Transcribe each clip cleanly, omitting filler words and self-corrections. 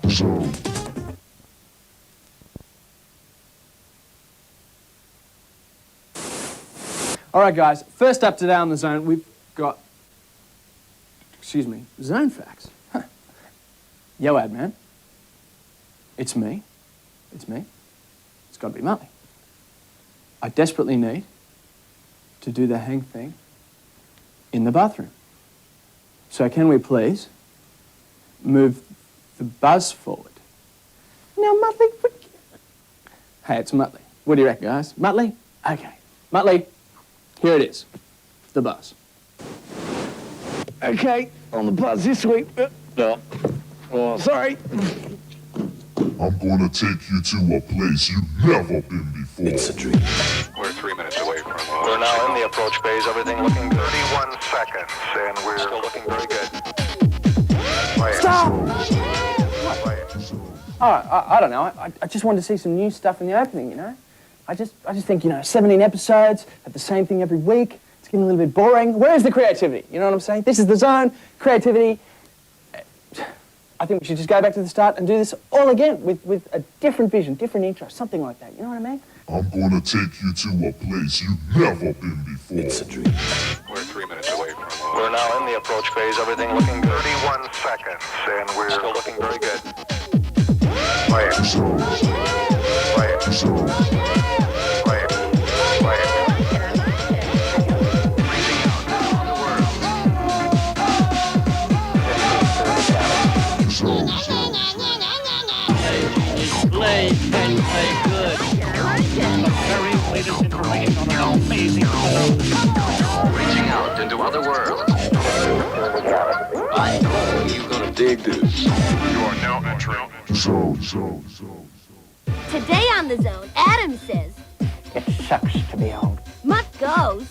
Zone. All right, guys, first up today on The Zone, we've got, zone facts. Huh. Yo, ad man. It's me. It's me. It's got to be Muttley. I desperately need to do the hang thing in the bathroom. So can we please move the buzz forward? Now, Muttley, hey, it's Muttley. What do you reckon, guys? Muttley? Okay. Muttley, here it is. The buzz. Okay, on the buzz this week. Oh, sorry. I'm gonna take you to a place you've never been before. It's a dream. We're 3 minutes away from We're now in the approach phase. Everything looking good. 31 seconds, and we're Still looking very good. Stop! Oh, I don't know. I just wanted to see some new stuff in the opening, you know? I just think, 17 episodes, have the same thing every week. It's getting a little bit boring. Where's the creativity? You know what I'm saying? This is The Zone. Creativity. I think we should just go back to the start and do this all again with a different vision, different intro, something like that. You know what I mean? I'm gonna take you to a place you've never been before. It's a dream. we're 3 minutes away from We're now in the approach phase. Everything looking good. 31 seconds, and we're Still looking very good. quiet, Zone. quiet, Zone. quiet, quiet. Zone. Play and play good. The very latest information on an amazing show. Reaching out into other worlds. I know you're gonna dig this. You are now entering Zone. Zone. Zone. Today on The Zone, Adam says, It sucks to be old. Mutt goes,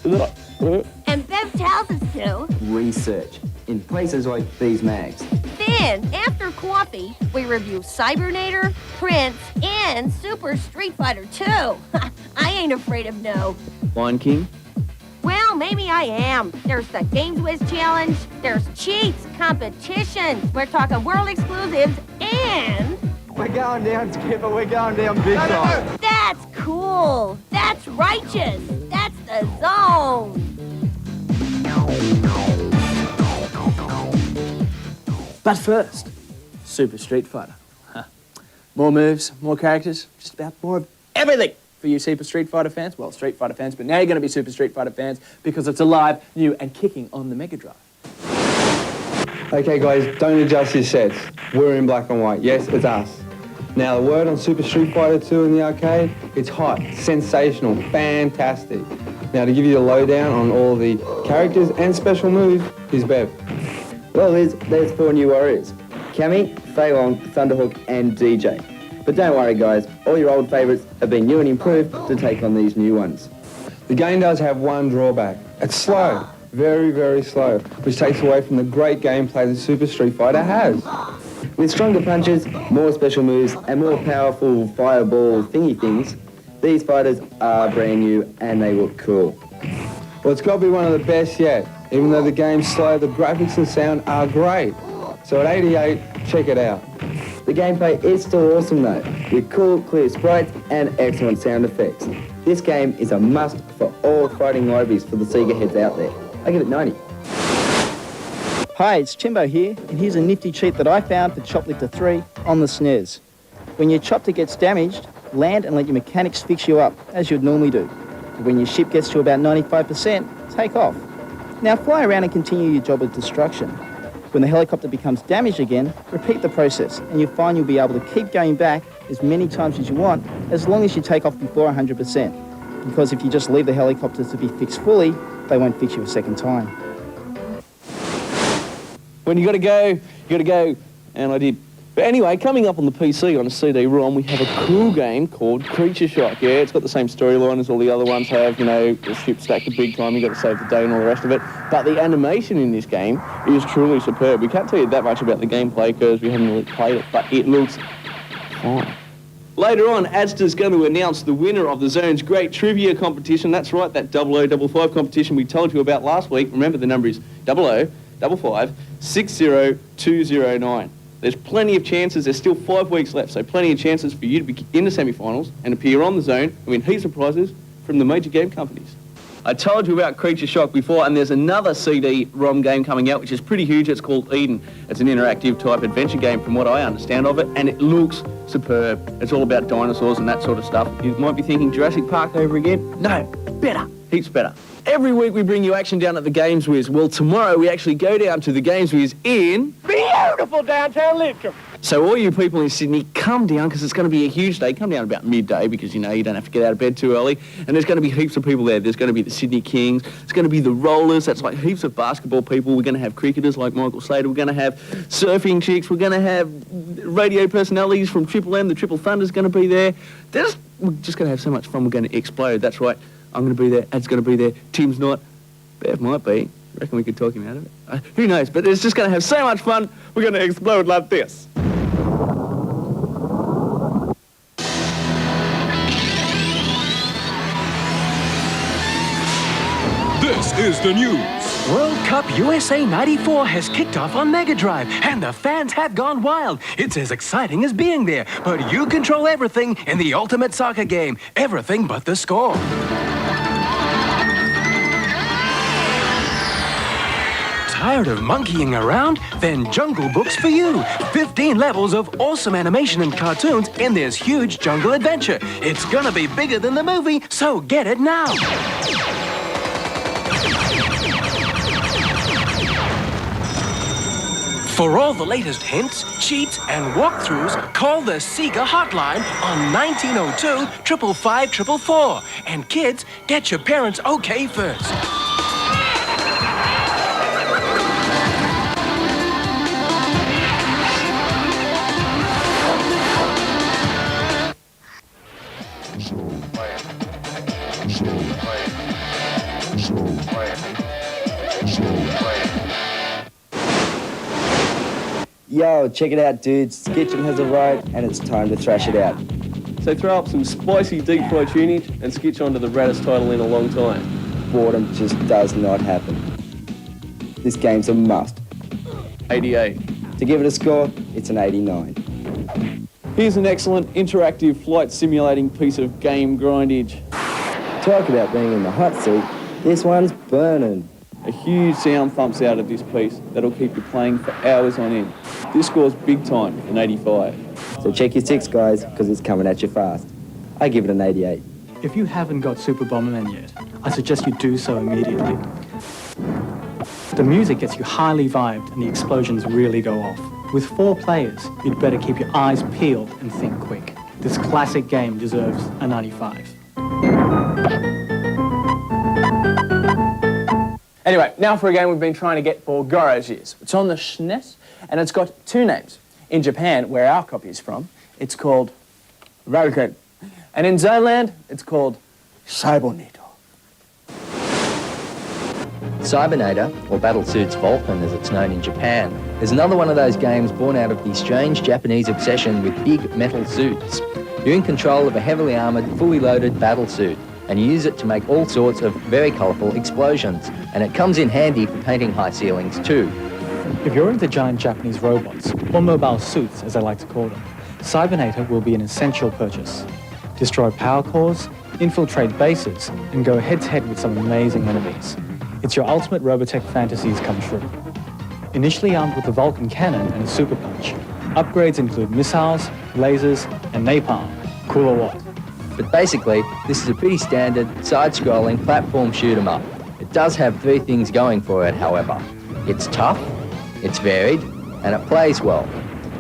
and Bev tells us to. Research in places like these mags. Then, after coffee, we review Cybernator, Prince, and Super Street Fighter 2. I ain't afraid of no. Lion King. Well, maybe I am. There's the Games Wiz Challenge, there's cheats, competitions, we're talking world exclusives, and... We're going down, Skipper. We're going down big time. That's cool. That's righteous. That's The Zone. But first, Super Street Fighter. Huh. More moves, more characters, just about more of everything for you Super Street Fighter fans. Well, Street Fighter fans, but now you're going to be Super Street Fighter fans because it's alive, new, and kicking on the Mega Drive. Okay guys, don't adjust your sets. We're in black and white. Yes, it's us. Now the word on Super Street Fighter 2 in the arcade, it's hot, sensational, fantastic. Now to give you the lowdown on all the characters and special moves, here's Bev. Well, there's 4 new warriors. Cammy, Fei Long, Thunderhook, and DJ. But don't worry, guys. All your old favourites have been new and improved to take on these new ones. The game does have one drawback. It's slow. Very, very slow, which takes away from the great gameplay that Super Street Fighter has. With stronger punches, more special moves, and more powerful fireball thingy things, these fighters are brand new and they look cool. Well, it's got to be one of the best yet. Even though the game's slow, the graphics and sound are great. So at 88, check it out. The gameplay is still awesome though, with cool, clear sprites and excellent sound effects. This game is a must for all fighting libraries for the Sega heads out there. I give it 90. Hi, it's Timbo here, and here's a nifty cheat that I found for Choplifter 3 on the SNES. When your chopper gets damaged, land and let your mechanics fix you up, as you'd normally do. But when your ship gets to about 95%, take off. Now fly around and continue your job of destruction. When the helicopter becomes damaged again, repeat the process, and you'll find you'll be able to keep going back as many times as you want, as long as you take off before 100%. Because if you just leave the helicopter to be fixed fully, they won't fix you a second time. When you gotta go, and I did. But anyway, coming up on the PC on a CD-ROM, we have a cool game called Creature Shock. Yeah, it's got the same storyline as all the other ones have, you know, the ship stacked a big time, you got to save the day and all the rest of it. But the animation in this game is truly superb. We can't tell you that much about the gameplay because we haven't really played it, but it looks fine. Later on, Asda's going to announce the winner of the Zone's great trivia competition. That's right, that 0055 competition we told you about last week. Remember, the number is 0055 60209. There's plenty of chances. There's still 5 weeks left, so plenty of chances for you to be in the semi-finals and appear on the zone and win heaps of prizes from the major game companies. I told you about Creature Shock before, and there's another CD-ROM game coming out, which is pretty huge. It's called Eden. It's an interactive type adventure game from what I understand of it, and it looks superb. It's all about dinosaurs and that sort of stuff. You might be thinking Jurassic Park over again. No, better. Heaps better. Every week we bring you action down at the Games Whiz. Well, tomorrow we actually go down to the Games Whiz in Beautiful downtown Lidcombe. So all you people in Sydney, come down, because it's going to be a huge day. Come down about midday, because, you know, you don't have to get out of bed too early. And there's going to be heaps of people there. There's going to be the Sydney Kings. There's going to be the Rollers. That's like heaps of basketball people. We're going to have cricketers like Michael Slater. We're going to have surfing chicks. We're going to have radio personalities from Triple M. The Triple Thunder's going to be there. We're just going to have so much fun. We're going to explode. That's right. I'm going to be there. Ed's going to be there. Tim's not. Bev might be. Reckon we could talk him out of it. Who knows? But it's just going to have so much fun. We're going to explode like this. This is the news. World Cup USA 94 has kicked off on Mega Drive, and the fans have gone wild. It's as exciting as being there, but you control everything in the ultimate soccer game. Everything but the score. Tired of monkeying around? Then Jungle Book's for you. 15 levels of awesome animation and cartoons in this huge jungle adventure. It's gonna be bigger than the movie, so get it now. For all the latest hints, cheats, and walkthroughs, call the Sega hotline on 1902 555 444. And kids, get your parents okay first. Yo, check it out, dudes. Skitchin has arrived, and it's time to thrash it out. So throw up some spicy deep fried tunage and skitch onto the raddest title in a long time. Boredom just does not happen. This game's a must. 88. To give it a score, it's an 89. Here's an excellent interactive flight simulating piece of game grindage. Talk about being in the hot seat. This one's burning. A huge sound thumps out of this piece that'll keep you playing for hours on end. This scores big time, an 85. So check your six, guys, because it's coming at you fast. I give it an 88. If you haven't got Super Bomberman yet, I suggest you do so immediately. The music gets you highly vibed and the explosions really go off. With 4 players, you'd better keep your eyes peeled and think quick. This classic game deserves a 95. Anyway, now for a game we've been trying to get for Goro's years. It's on the SNES, and it's got 2 names. In Japan, where our copy is from, it's called Raruken. And in Zoneland, it's called Cybernator. Cybernator, or Battlesuits Vulcan as it's known in Japan, is another one of those games born out of the strange Japanese obsession with big metal suits. You're in control of a heavily armoured, fully loaded battlesuit, and you use it to make all sorts of very colourful explosions. And it comes in handy for painting high ceilings too. If you're into giant Japanese robots, or mobile suits as I like to call them, Cybernator will be an essential purchase. Destroy power cores, infiltrate bases, and go head-to-head with some amazing enemies. It's your ultimate Robotech fantasies come true. Initially armed with a Vulcan cannon and a super punch, upgrades include missiles, lasers, and napalm. Cool or what? But basically, this is a pretty standard, side-scrolling platform shoot-'em-up. It does have 3 things going for it, however. It's tough, it's varied, and it plays well.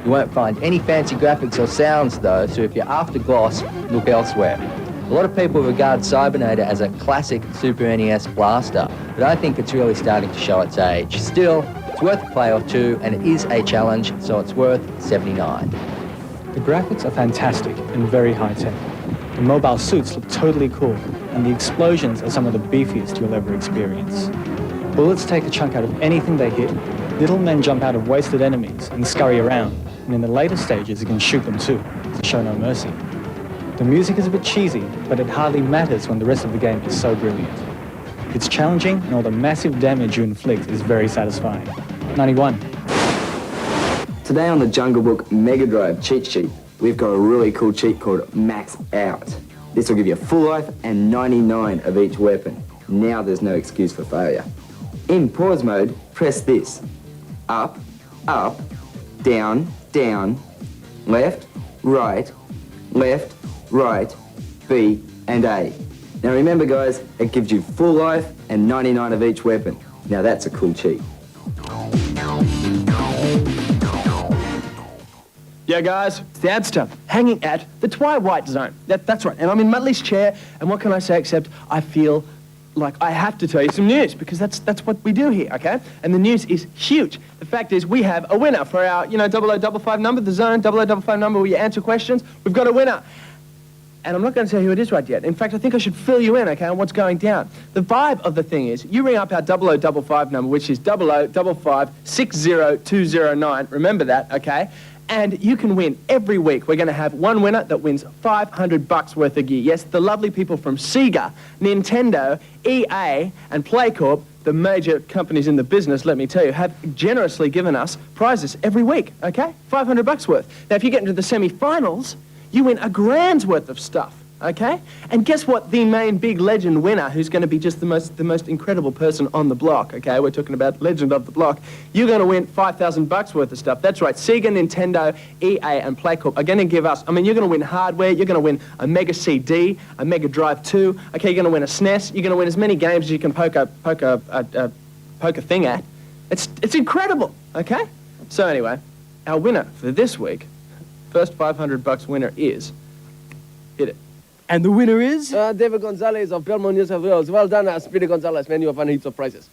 You won't find any fancy graphics or sounds though, so if you're after gloss, look elsewhere. A lot of people regard Cybernator as a classic Super NES blaster, but I think it's really starting to show its age. Still, it's worth a play or 2, and it is a challenge, so it's worth 79. The graphics are fantastic and very high-tech. The mobile suits look totally cool, and the explosions are some of the beefiest you'll ever experience. Bullets take a chunk out of anything they hit, little men jump out of wasted enemies and scurry around, and in the later stages you can shoot them too, to show no mercy. The music is a bit cheesy, but it hardly matters when the rest of the game is so brilliant. It's challenging, and all the massive damage you inflict is very satisfying. 91. To Today on the Jungle Book Mega Drive cheat sheet, we've got a really cool cheat called Max Out. This will give you full life and 99 of each weapon. Now there's no excuse for failure. In pause mode, press this. Up, up, down, down, left, right, B and A. Now remember guys, it gives you full life and 99 of each weapon. Now that's a cool cheat. Yeah, guys, it's the Adster, hanging at the Twilight Zone. That's right, and I'm in Muttley's chair, and what can I say except I feel like I have to tell you some news, because that's what we do here, okay? And the news is huge. The fact is, we have a winner for our, 0055 number, the Zone, 0055 number where you answer questions. We've got a winner. And I'm not going to tell you who it is right yet. In fact, I think I should fill you in, okay, on what's going down. The vibe of the thing is, you ring up our 0055 number, which is 0055 60209. Remember that, okay? And you can win every week. We're going to have one winner that wins $500 worth of gear. Yes, the lovely people from Sega, Nintendo, EA, and PlayCorp, the major companies in the business, let me tell you, have generously given us prizes every week, okay? $500 worth. Now, if you get into the semi-finals, you win $1,000's worth of stuff, okay? And guess what? The main big legend winner, who's going to be just the most incredible person on the block, okay? We're talking about legend of the block. You're going to win $5,000 worth of stuff. That's right. Sega, Nintendo, EA, and PlayCorp are going to give us, you're going to win hardware. You're going to win a Mega CD, a Mega Drive 2. Okay, you're going to win a SNES. You're going to win as many games as you can poke a thing at. It's incredible, okay? So anyway, our winner for this week, first $500 winner is, hit it. And the winner is? David Gonzalez of Belmont, New South Wales. Well done, Speedy Gonzalez, man. You have won heaps of prizes.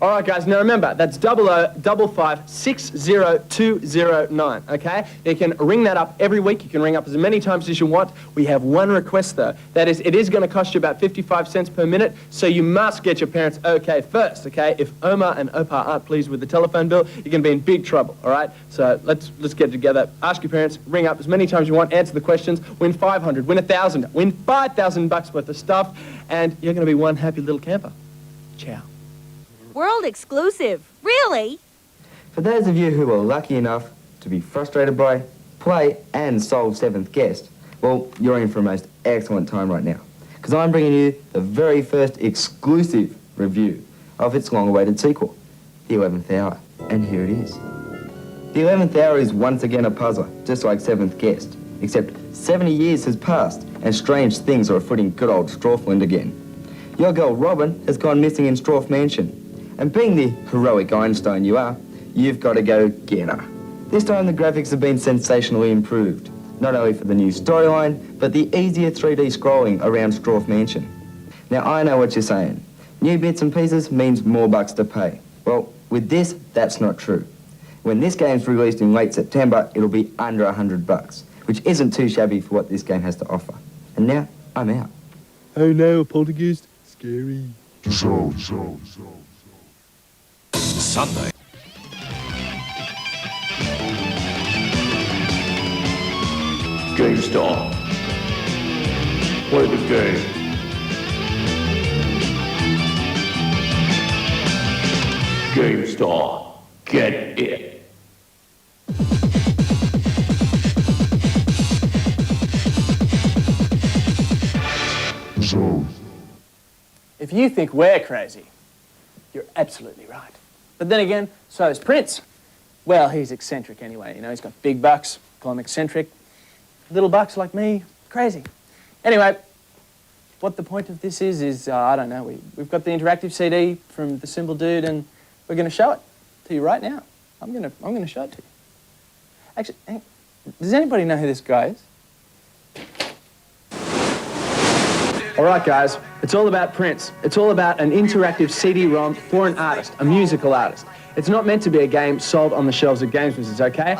All right, guys, now remember, that's 0055 60209, okay? You can ring that up every week. You can ring up as many times as you want. We have one request, though. That is, it is going to cost you about 55 cents per minute, so you must get your parents okay first, okay? If Omar and Opar aren't pleased with the telephone bill, you're going to be in big trouble, all right? So let's get together. Ask your parents, ring up as many times as you want, answer the questions, win 500, win 1,000, win $5,000 worth of stuff, and you're going to be one happy little camper. Ciao. World exclusive. Really? For those of you who are lucky enough to be frustrated by, play, and solve Seventh Guest, well, you're in for a most excellent time right now. Because I'm bringing you the very first exclusive review of its long-awaited sequel, The 11th Hour. And here it is. The 11th Hour is once again a puzzler, just like Seventh Guest, except 70 years has passed and strange things are afoot in good old Strawfland again. Your girl Robin has gone missing in Strawf Mansion. And being the heroic Einstein you are, you've got to go get her. This time the graphics have been sensationally improved, not only for the new storyline, but the easier 3D scrolling around Strawf Mansion. Now I know what you're saying. New bits and pieces means more bucks to pay. Well, with this, that's not true. When this game's released in late September, it'll be under $100, which isn't too shabby for what this game has to offer. And now, I'm out. Oh no, a poltergeist. Scary. Sunday. GameStop. Play the game. GameStop. Get it. If you think we're crazy, you're absolutely right. But then again, so is Prince. Well, he's eccentric anyway, he's got big bucks, call him eccentric. Little bucks like me, crazy. Anyway, what the point of this is I don't know, we've got the interactive CD from the Symbol Dude and we're going to show it to you right now. I'm going to show it to you. Actually, does anybody know who this guy is? All right, guys, it's all about Prince. It's all about an interactive CD-ROM for an artist, a musical artist. It's not meant to be a game sold on the shelves of Games Wizards, okay?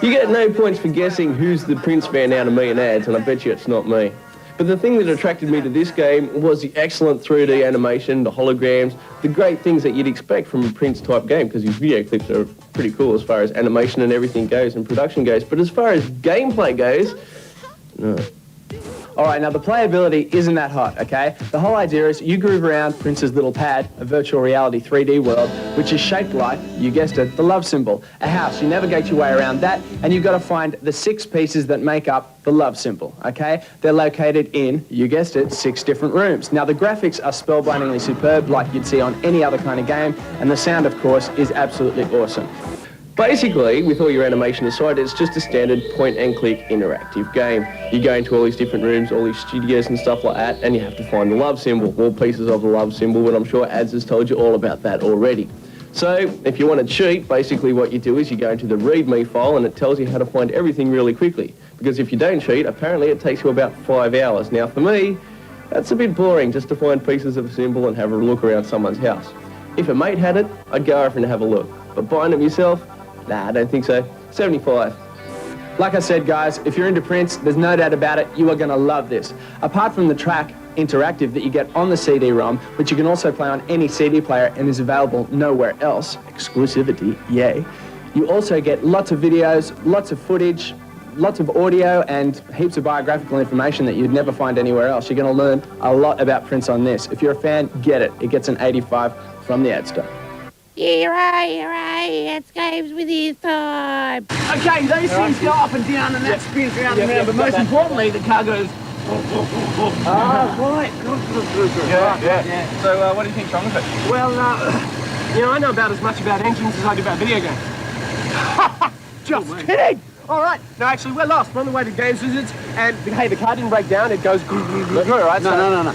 You get no points for guessing who's the Prince fan out of me and ads, and I bet you it's not me. But the thing that attracted me to this game was the excellent 3D animation, the holograms, the great things that you'd expect from a Prince-type game, because his video clips are pretty cool as far as animation and everything goes and production goes. But as far as gameplay goes, no. All right, now the playability isn't that hot, okay? The whole idea is you groove around Prince's little pad, a virtual reality 3D world, which is shaped like, you guessed it, the love symbol. A house. You navigate your way around that, and you've got to find the 6 pieces that make up the love symbol, okay? They're located in, you guessed it, 6 different rooms. Now, the graphics are spellbindingly superb, like you'd see on any other kind of game, and the sound, of course, is absolutely awesome. Basically, with all your animation aside, it's just a standard point-and-click interactive game. You go into all these different rooms, all these studios and stuff like that, and you have to find the love symbol, all pieces of the love symbol, and I'm sure Ads has told you all about that already. So, if you want to cheat, basically what you do is you go into the README file and it tells you how to find everything really quickly. Because if you don't cheat, apparently it takes you about 5 hours. Now, for me, that's a bit boring just to find pieces of a symbol and have a look around someone's house. If a mate had it, I'd go over and have a look. But buying it myself? Nah, I don't think so. 75. Like I said, guys, if you're into Prince, there's no doubt about it, you are going to love this. Apart from the track interactive that you get on the CD-ROM, which you can also play on any CD player and is available nowhere else, exclusivity, yay, you also get lots of videos, lots of footage, lots of audio, and heaps of biographical information that you'd never find anywhere else. You're going to learn a lot about Prince on this. If you're a fan, get it. It gets an 85 from the Ad Store. Yeah, right, it's games with his time. Okay, those things go up and down and that spins round and round, but most importantly, the car goes... right. Yeah. So, what do you think's wrong with it? Well, you know, I know about as much about engines as I do about video games. Just kidding! All right. No, actually, we're lost. We're on the way to Games Wizards, and hey, the car didn't break down. It goes... right? No.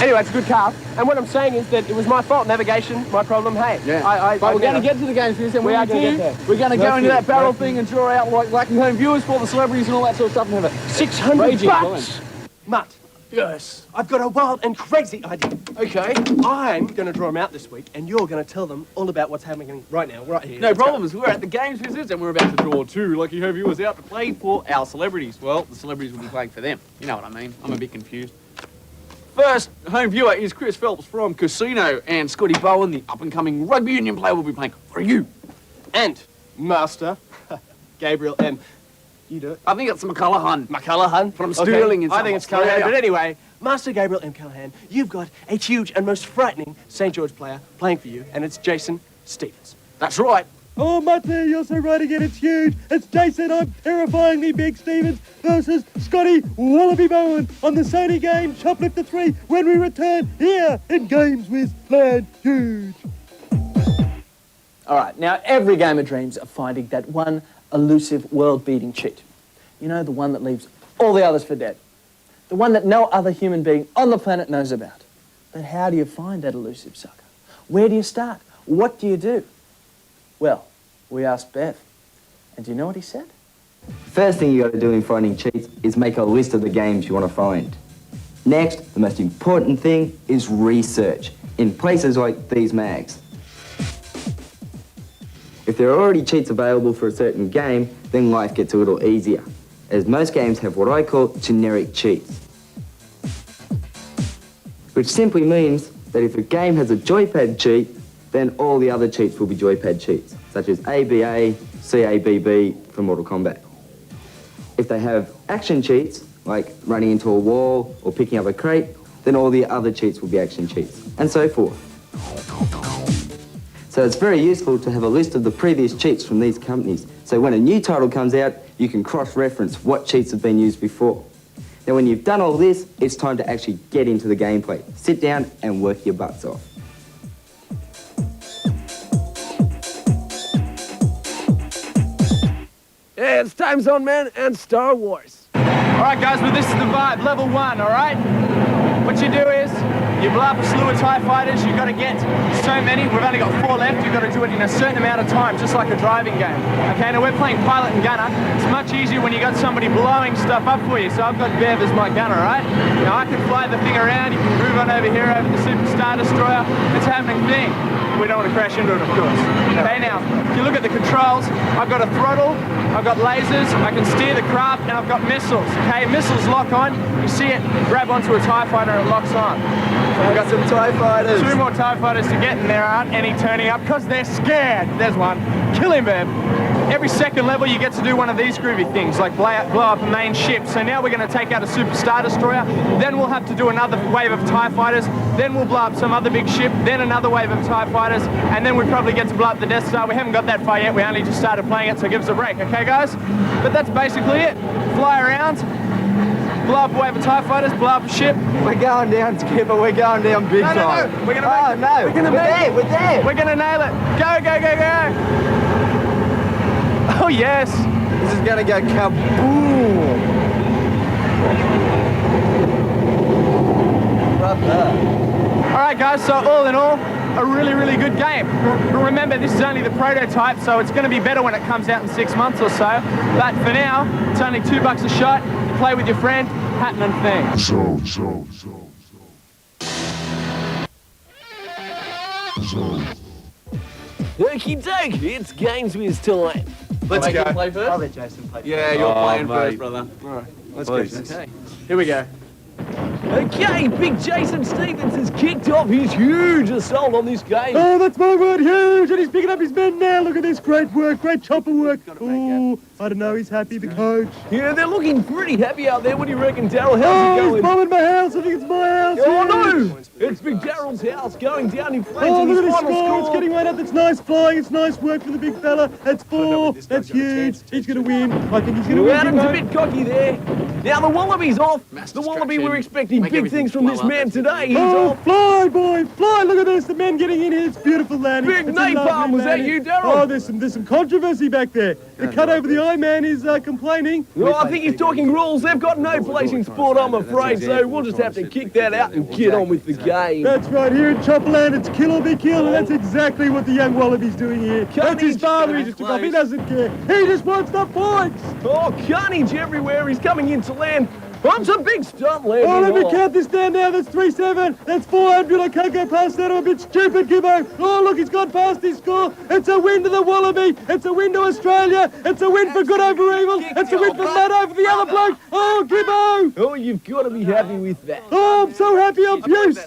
Anyway, it's a good car, and what I'm saying is that it was my fault, navigation, my problem, hey. Yeah. But we're going to get to the Games Wizards, and we are going to get there. We're going to go into that barrel thing and draw out like lucky home viewers for the celebrities and all that sort of stuff and have a 600 bucks! Mutt. Yes. I've got a wild and crazy idea. Okay. I'm going to draw them out this week, and you're going to tell them all about what's happening right now, right here. No problems. We're at the Games Wizards, and we're about to draw 2 lucky home viewers out to play for our celebrities. Well, the celebrities will be playing for them. You know what I mean. I'm a bit confused. First home viewer is Chris Phelps from Casino, and Scotty Bowen, the up-and-coming rugby union player, will be playing for you. And Master Gabriel M. You do it. I think it's McCullahan. McCullahan? From Stirling. I think it's Callahan. But anyway, Master Gabriel M. Callahan, you've got a huge and most frightening St. George player playing for you, and it's Jason Stevens. That's right. Oh, Matty, you're so right again, it's huge. It's Jason, I'm terrifyingly big Stevens versus Scotty Wallaby Bowen on the Sony game Shoplifter 3 when we return here in Games with Land Huge. All right, now every gamer dreams of finding that one elusive world-beating cheat. You know, the one that leaves all the others for dead. The one that no other human being on the planet knows about. But how do you find that elusive sucker? Where do you start? What do you do? Well, we asked Bev, and do you know what he said? First thing you got to do in finding cheats is make a list of the games you want to find. Next, the most important thing is research in places like these mags. If there are already cheats available for a certain game, then life gets a little easier, as most games have what I call generic cheats. Which simply means that if a game has a joypad cheat, then all the other cheats will be joypad cheats, such as ABA, CABB from Mortal Kombat. If they have action cheats, like running into a wall or picking up a crate, then all the other cheats will be action cheats, and so forth. So it's very useful to have a list of the previous cheats from these companies, so when a new title comes out, you can cross-reference what cheats have been used before. Now when you've done all this, it's time to actually get into the gameplay. Sit down and work your butts off. Yeah, it's Time Zone Man and Star Wars. All right, guys, well, this is the vibe, level 1, all right? What you do is, you blow up a slew of TIE fighters, you've got to get so many, we've only got 4 left, you've got to do it in a certain amount of time, just like a driving game. Okay, now we're playing pilot and gunner. It's much easier when you got somebody blowing stuff up for you, so I've got Bev as my gunner, all right? Now I can fly the thing around, you can move on over here, over the Super Star Destroyer. It's a happening thing. We don't want to crash into it, of course. Okay, now, if you look at the controls, I've got a throttle, I've got lasers, I can steer the craft, and I've got missiles. Okay, missiles lock on, you see it, grab onto a TIE fighter and it locks on. So we've got some TIE fighters. 2 more TIE fighters to get, and there aren't any turning up because they're scared. There's one. Kill him, Bev. every second level you get to do one of these groovy things, like blow up a main ship. So now we're going to take out a Super Star Destroyer, then we'll have to do another wave of TIE fighters, then we'll blow up some other big ship, then another wave of TIE fighters, and then we probably get to blow up the Death Star. We haven't got that far yet, we only just started playing it, so give us a break, okay guys? But that's basically it. Fly around, blow up a wave of TIE fighters, blow up a ship. We're going down, Skipper. We're going down big time. No, we're gonna make it. We're there. We're there. We're gonna nail it. Go, go, go, go. Oh yes. This is gonna go kaboom. Right there. All right, guys. So all in all, a really, really good game. Remember, this is only the prototype, so it's going to be better when it comes out in 6 months or so. But for now, it's only $2 a shot. You play with your friend, Hatton and Thing. Okie doke, it's Games Wiz time. Let's go. Play first? I'll let Jason play. Yeah, you're playing mate. first, brother. All right, let's go. Please. Okay, here we go. Okay, Big Jason Stevens has kicked off his huge assault on this game. Oh, that's my word, huge! And he's picking up his men now. Look at this, great work, great chopper work. Oh, I don't know, he's happy, the coach. Yeah, they're looking pretty happy out there. What do you reckon, Daryl? How's it Oh, going? he's bombing my house. I think it's my house. Oh huge. no! It's Big Daryl's house going down in flames Oh, in look his at this final score. It's score. getting right up. It's nice flying. It's nice work for the big fella. That's 4. That's huge. He's going to win. I think he's going to win. Adam's a Gibbo. bit cocky there. Now the Wallaby's off. The Wallaby, we're expecting big things from this man today. He's Oh, off. fly, boy, fly! Look at this, the men getting in here. It's beautiful landing. Big It's a napalm, lovely was that landing. you, Daryl? Oh, there's some controversy back there. The cut over the eye man is complaining. Well, I think he's talking rules. They've got no place in sport, I'm afraid, so we'll just have to kick that out and get on with the game. That's right, here in Chopperland, it's kill or be killed, and that's exactly what the young Wallaby's doing here. That's his father he just took off. He doesn't care. He just wants the points. Oh, carnage everywhere. He's coming into land. It's a big stunt landing. Oh, let me count this down now. That's 3-7. That's 400. I can't go past that. I'm a bit stupid, Gibbo. Oh, look, he's gone past his score. It's a win to the Wallaby. It's a win to Australia. It's a win for good over evil. It's a win for Matt over the other bloke. Oh, Gibbo. Oh, you've got to be happy with that. Oh, I'm so happy. I'm Puce.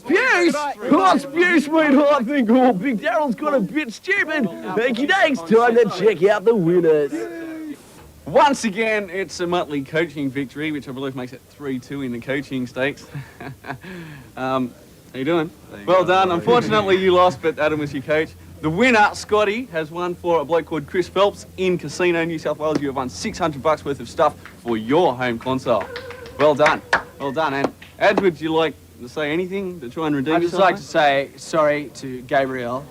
Puce! Oh, it's Puce, mate. Oh, I think Big Daryl's got a bit stupid. Okie dokes, time to check out the winners. Once again, it's a Muttley coaching victory, which I believe makes it 3-2 in the coaching stakes. How you doing? Well done. Unfortunately, you lost, but Adam was your coach. The winner, Scotty, has won for a bloke called Chris Phelps in Casino, New South Wales. You have won $600 worth of stuff for your home console. Well done. Well done. And Ed, would you like to say anything to try and redeem I'd just yourself? like to say sorry to Gabriel.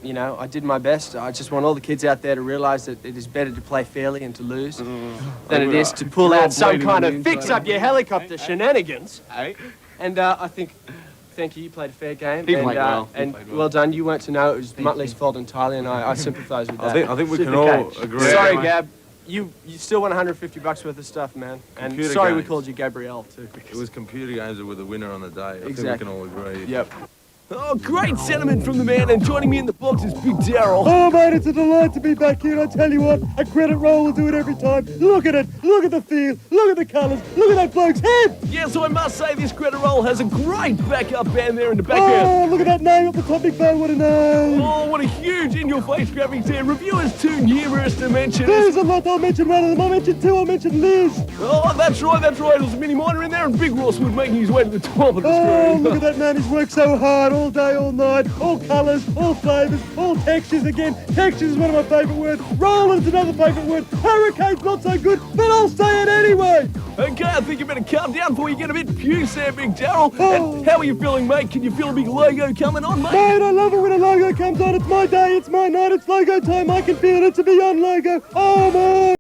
You know, I did my best. I just want all the kids out there to realise that it is better to play fairly and to lose than it is to pull out some kind of fix-up-your-helicopter shenanigans. Hey? And I think, thank you, you played a fair game. He and, played well. He And played well. well done. You weren't to know it was Muttley's fault entirely, and I sympathise with that. I think we can all agree. Sorry, Yeah, Gab. You still won $150 worth of stuff, man. And Computer sorry we games. called you Gabrielle, too. It was computer games that were the winner on the day. I think we Exactly. can all agree. Yep. Oh, great sentiment from the man, and joining me in the box is Big Daryl. Oh, mate, it's a delight to be back here. I tell you what, a credit roll will do it every time. Look at it. Look at the field. Look at the colours. Look at that bloke's head. Yes, I must say this credit roll has a great backup band there in the background. Oh, look at that name up the top, big man. What a name. Oh, what a huge in-your-face graphics there. Reviewers too numerous to mention. There's a lot. I'll mention one of them. I'll mention 2. I'll mention Liz. Oh, that's right. There's Mini Miner in there, and Big Rosswood making his way to the top of the Oh, screen. look at that man. He's worked so hard all day, all night. All colours, all flavours, all textures again. Textures is one of my favourite words. Rolling is another favourite word. Hurricane's not so good, but I'll say it anyway. Okay, I think you better calm down before you get a bit puce there, Big Daryl. Oh. And how are you feeling, mate? Can you feel a big logo coming on, mate? Mate, I love it when a logo comes on. It's my day, it's my night, it's logo time. I can feel it. It's a beyond logo. Oh, man.